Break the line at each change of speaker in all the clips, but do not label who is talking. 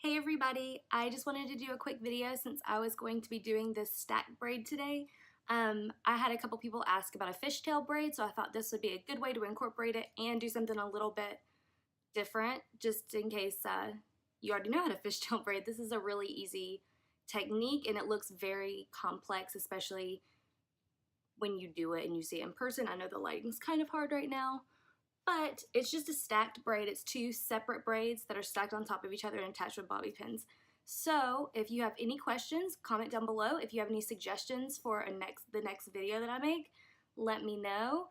Hey everybody, I just wanted to do a quick video since I was going to be doing this stack braid today. I had a couple people ask about a fishtail braid, so I thought this would be a good way to incorporate it and do something a little bit different, just in case you already know how to fishtail braid. This is a really easy technique and it looks very complex, especially when you do it and you see it in person. I know the lighting's kind of hard right now, but it's just a stacked braid. It's two separate braids that are stacked on top of each other and attached with bobby pins. So if you have any questions, comment down below. If you have any suggestions for the next video that I make, let me know.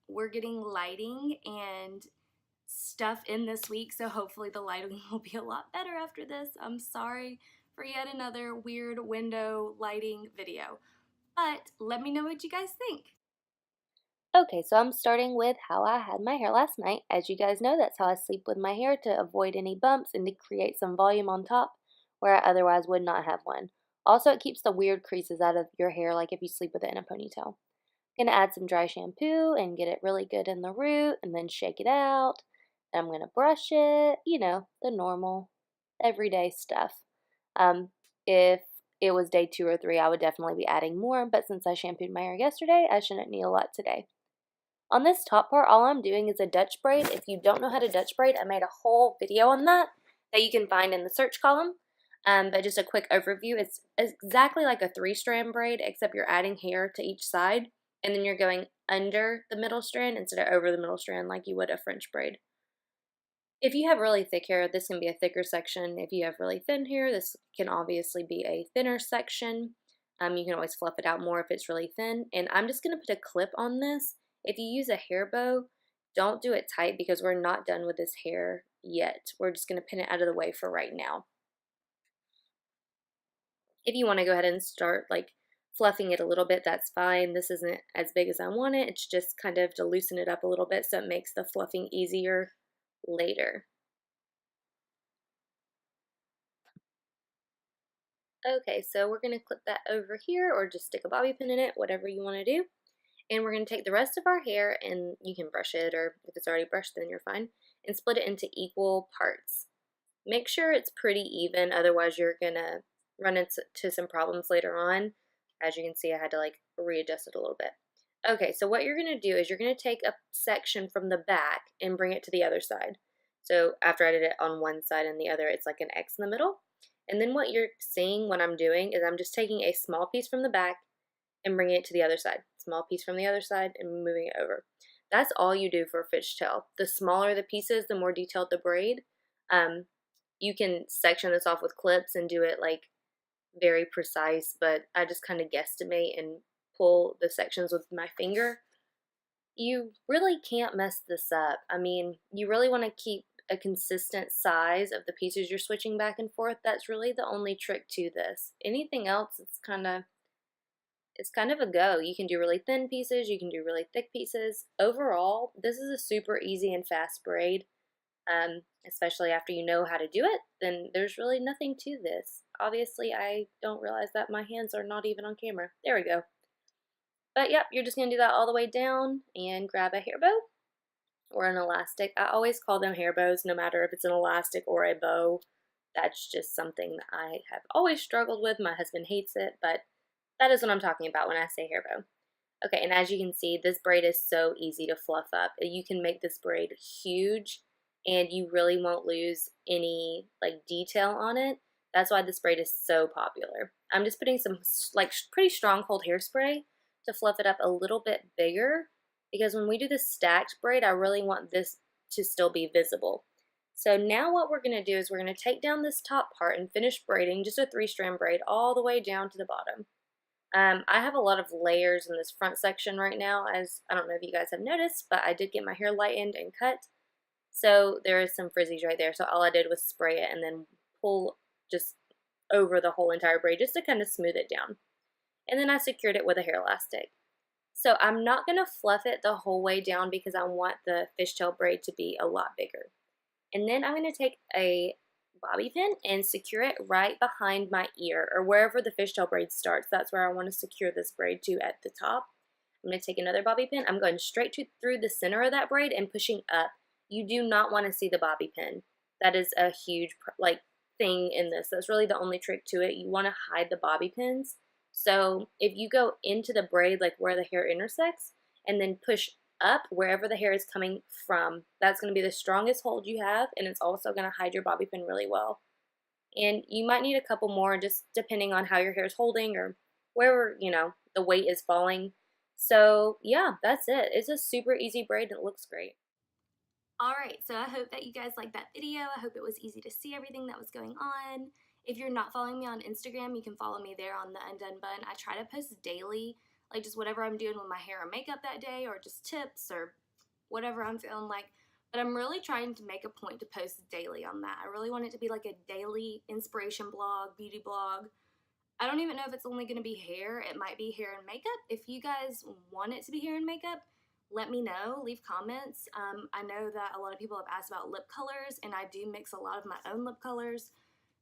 We're getting lighting and stuff in this week, so hopefully the lighting will be a lot better after this. I'm sorry for yet another weird window lighting video, but let me know what you guys think.
Okay, so I'm starting with how I had my hair last night. As you guys know, that's how I sleep with my hair, to avoid any bumps and to create some volume on top where I otherwise would not have one. Also, it keeps the weird creases out of your hair, like if you sleep with it in a ponytail. I'm gonna add some dry shampoo and get it really good in the root and then shake it out. And I'm gonna brush it, the normal everyday stuff. If it was day 2 or 3, I would definitely be adding more, but since I shampooed my hair yesterday, I shouldn't need a lot today. On this top part, all I'm doing is a Dutch braid. If you don't know how to Dutch braid, I made a whole video on that you can find in the search column. But just a quick overview, it's exactly like a 3-strand braid, except you're adding hair to each side, and then you're going under the middle strand instead of over the middle strand like you would a French braid. If you have really thick hair, this can be a thicker section. If you have really thin hair, this can obviously be a thinner section. You can always fluff it out more if it's really thin. And I'm just going to put a clip on this. If you use a hair bow, don't do it tight because we're not done with this hair yet. We're just going to pin it out of the way for right now. If you want to go ahead and start fluffing it a little bit, that's fine. This isn't as big as I want it. It's just kind of to loosen it up a little bit so it makes the fluffing easier later. Okay, so we're going to clip that over here or just stick a bobby pin in it, whatever you want to do. And we're going to take the rest of our hair, and you can brush it, or if it's already brushed then you're fine, and split it into equal parts. Make sure it's pretty even, otherwise you're going to run into some problems later on. As you can see, I had to readjust it a little bit. Okay, so what you're going to do is you're going to take a section from the back and bring it to the other side. So after I did it on one side and the other, it's like an X in the middle. And then what you're seeing what I'm doing is I'm just taking a small piece from the back and bringing it to the other side. Small piece from the other side and moving it over. That's all you do for a fishtail. The smaller the pieces, the more detailed the braid. You can section this off with clips and do it very precise, but I just kind of guesstimate and pull the sections with my finger. You really can't mess this up. I mean, you really want to keep a consistent size of the pieces you're switching back and forth. That's really the only trick to this. Anything else, it's kind of a go. You can do really thin pieces, you can do really thick pieces. Overall, this is a super easy and fast braid, especially after you know how to do it. Then there's really nothing to this. Obviously, I don't realize that my hands are not even on camera. There we go. But yep, you're just going to do that all the way down and grab a hair bow or an elastic. I always call them hair bows, no matter if it's an elastic or a bow. That's just something that I have always struggled with. My husband hates it, but that is what I'm talking about when I say hair bow. Okay, and as you can see, this braid is so easy to fluff up. You can make this braid huge and you really won't lose any detail on it. That's why this braid is so popular. I'm just putting some pretty strong cold hairspray to fluff it up a little bit bigger, because when we do this stacked braid, I really want this to still be visible. So now what we're going to do is we're going to take down this top part and finish braiding just a 3-strand braid all the way down to the bottom. I have a lot of layers in this front section right now, as I don't know if you guys have noticed, but I did get my hair lightened and cut. So there is some frizzies right there. So all I did was spray it and then pull just over the whole entire braid just to kind of smooth it down. And then I secured it with a hair elastic. So I'm not going to fluff it the whole way down because I want the fishtail braid to be a lot bigger. And then I'm going to take a bobby pin and secure it right behind my ear, or wherever the fishtail braid starts. That's where I want to secure this braid to at the top. I'm going to take another bobby pin. I'm going straight through the center of that braid and pushing up. You do not want to see the bobby pin. That is a huge thing in this. That's really the only trick to it. You want to hide the bobby pins. So if you go into the braid, like where the hair intersects, and then push up wherever the hair is coming from, that's going to be the strongest hold you have, and it's also going to hide your bobby pin really well. And you might need a couple more just depending on how your hair is holding or where, the weight is falling. So yeah, that's it. It's a super easy braid and it looks great.
Alright, so I hope that you guys liked that video. I hope it was easy to see everything that was going on. If you're not following me on Instagram, you can follow me there on the Undone Bun. I try to post daily, like just whatever I'm doing with my hair or makeup that day, or just tips or whatever I'm feeling like. But I'm really trying to make a point to post daily on that. I really want it to be like a daily inspiration blog, beauty blog. I don't even know if it's only going to be hair. It might be hair and makeup. If you guys want it to be hair and makeup, let me know. Leave comments. I know that a lot of people have asked about lip colors, and I do mix a lot of my own lip colors.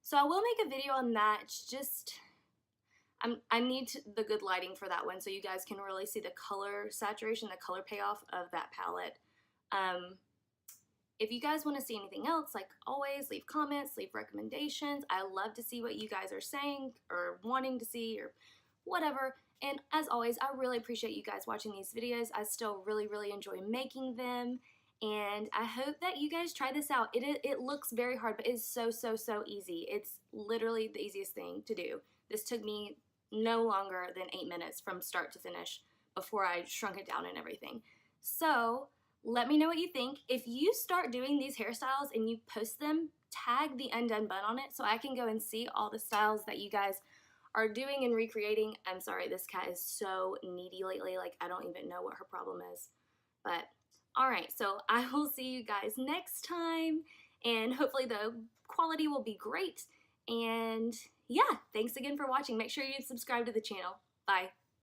So I will make a video on that. It's just, I need the good lighting for that one so you guys can really see the color saturation, the color payoff of that palette. If you guys want to see anything else, like always, leave comments, leave recommendations. I love to see what you guys are saying or wanting to see or whatever. And as always, I really appreciate you guys watching these videos. I still really enjoy making them. And I hope that you guys try this out. It looks very hard, but it's so easy. It's literally the easiest thing to do. This took me no longer than 8 minutes from start to finish before I shrunk it down and everything. So let me know what you think. If you start doing these hairstyles and you post them, tag the Undone Bun on it so I can go and see all the styles that you guys are doing and recreating. I'm sorry, this cat is so needy lately. Like, I don't even know what her problem is. But, alright, so I will see you guys next time. And hopefully the quality will be great. And yeah, thanks again for watching. Make sure you subscribe to the channel. Bye.